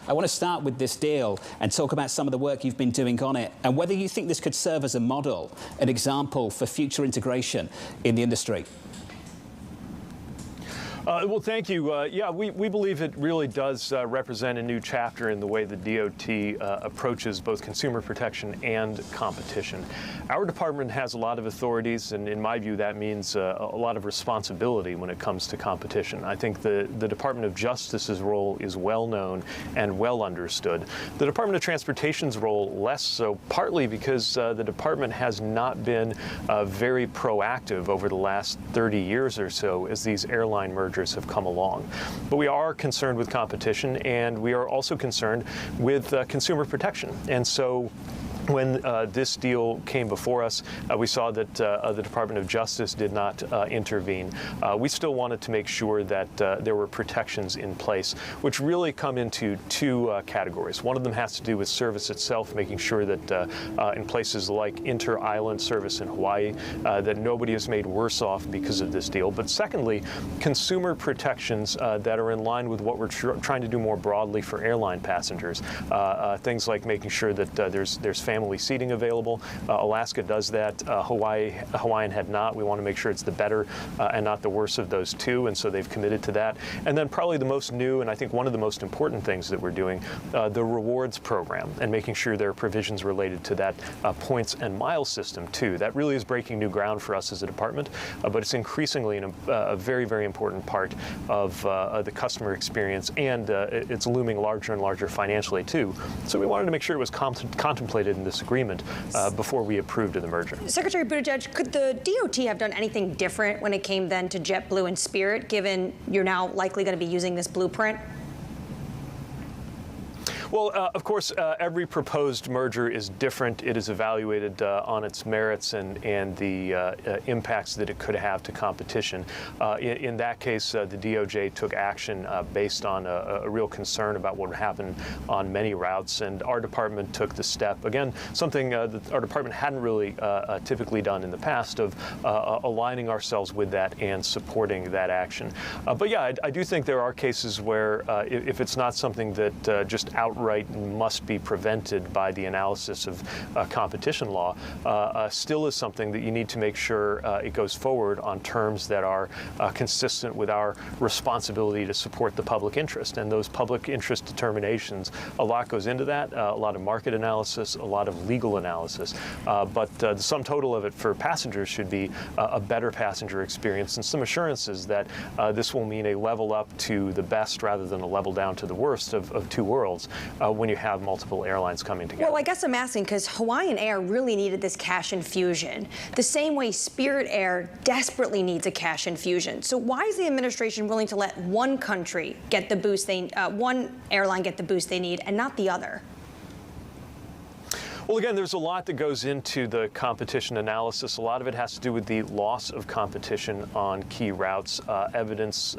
I want to start with this deal and talk about some of the work you've been doing on it and whether you think this could serve as a model, an example for future integration in the industry. Well, thank you. Yeah, we believe it really does represent a new chapter in the way the DOT approaches both consumer protection and competition. Our department has a lot of authorities, and in my view, that means a lot of responsibility when it comes to competition. I think the Department of Justice's role is well known and well understood. The Department of Transportation's role less so, partly because the department has not been very proactive over the last 30 years or so as these airline mergers have come along. But we are concerned with competition, and we are also concerned with consumer protection. And so when this deal came before us, we saw that the Department of Justice did not intervene. We still wanted to make sure that there were protections in place, which really come into two categories. One of them has to do with service itself, making sure that in places like inter-island service in Hawaii, that nobody is made worse off because of this deal. But secondly, consumer protections that are in line with what we're trying to do more broadly for airline passengers. Things like making sure that there's family seating available. Alaska does that. Hawaiian had not. We want to make sure it's the better and not the worse of those two, and so they've committed to that. And then probably the most new, and I think one of the most important things that we're doing, the rewards program, and making sure there are provisions related to that points and miles system too. That really is breaking new ground for us as a department, but it's increasingly a very, very important part of the customer experience, and it's looming larger and larger financially too. So we wanted to make sure it was contemplated in this agreement before we approved of the merger. Secretary Buttigieg, could the DOT have done anything different when it came then to JetBlue and Spirit, given you're now likely going to be using this blueprint? Well, of course, every proposed merger is different. It is evaluated on its merits and the impacts that it could have to competition. In that case, the DOJ took action based on a real concern about what would happen on many routes, and our department took the step, again, something that our department hadn't really typically done in the past, of aligning ourselves with that and supporting that action. But yeah, I do think there are cases where if it's not something that just outright must be prevented by the analysis of competition law, still is something that you need to make sure it goes forward on terms that are consistent with our responsibility to support the public interest. And those public interest determinations, a lot goes into that, a lot of market analysis, a lot of legal analysis. But the sum total of it for passengers should be a better passenger experience and some assurances that this will mean a level up to the best rather than a level down to the worst of two worlds. When you have multiple airlines coming together. Well, I guess I'm asking because Hawaiian Air really needed this cash infusion, the same way Spirit Air desperately needs a cash infusion. So why is the administration willing to let one country get the boost one airline get the boost they need and not the other? Well, again, there's a lot that goes into the competition analysis. A lot of it has to do with the loss of competition on key routes, evidence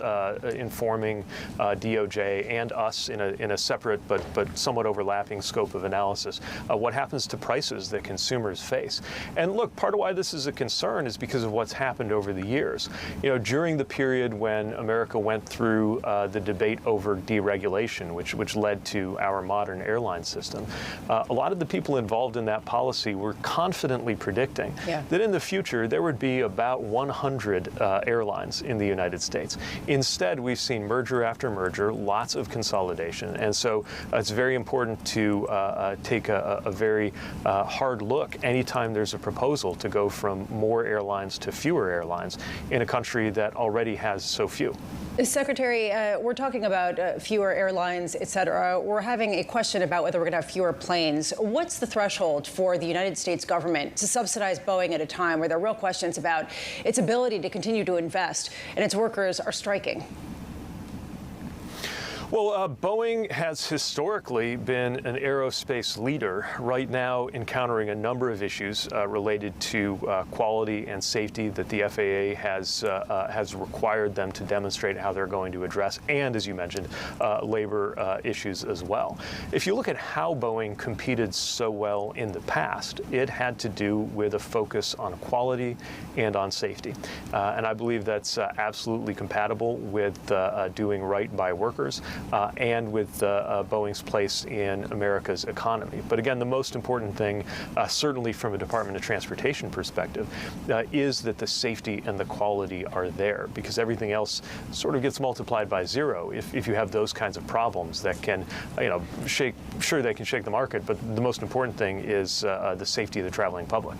informing DOJ and us in a separate but somewhat overlapping scope of analysis. What happens to prices that consumers face? And look, part of why this is a concern is because of what's happened over the years. You know, during the period when America went through the debate over deregulation, which led to our modern airline system, a lot of the people involved in that policy were confidently predicting that in the future there would be about 100 airlines in the United States. Instead, we've seen merger after merger, lots of consolidation, and so it's very important to take a very hard look anytime there's a proposal to go from more airlines to fewer airlines in a country that already has so few. Secretary, we're talking about fewer airlines, et cetera. We're having a question about whether we're going to have fewer planes. What's the threshold for the United States government to subsidize Boeing at a time where there are real questions about its ability to continue to invest and its workers are striking? Well, Boeing has historically been an aerospace leader, right now encountering a number of issues related to quality and safety that the FAA has required them to demonstrate how they're going to address, and, as you mentioned, labor issues as well. If you look at how Boeing competed so well in the past, it had to do with a focus on quality and on safety. And I believe that's absolutely compatible with doing right by workers. and with Boeing's place in America's economy. But again, the most important thing, certainly from a Department of Transportation perspective, is that the safety and the quality are there, because everything else sort of gets multiplied by zero if you have those kinds of problems that can, sure, they can shake the market, but the most important thing is the safety of the traveling public.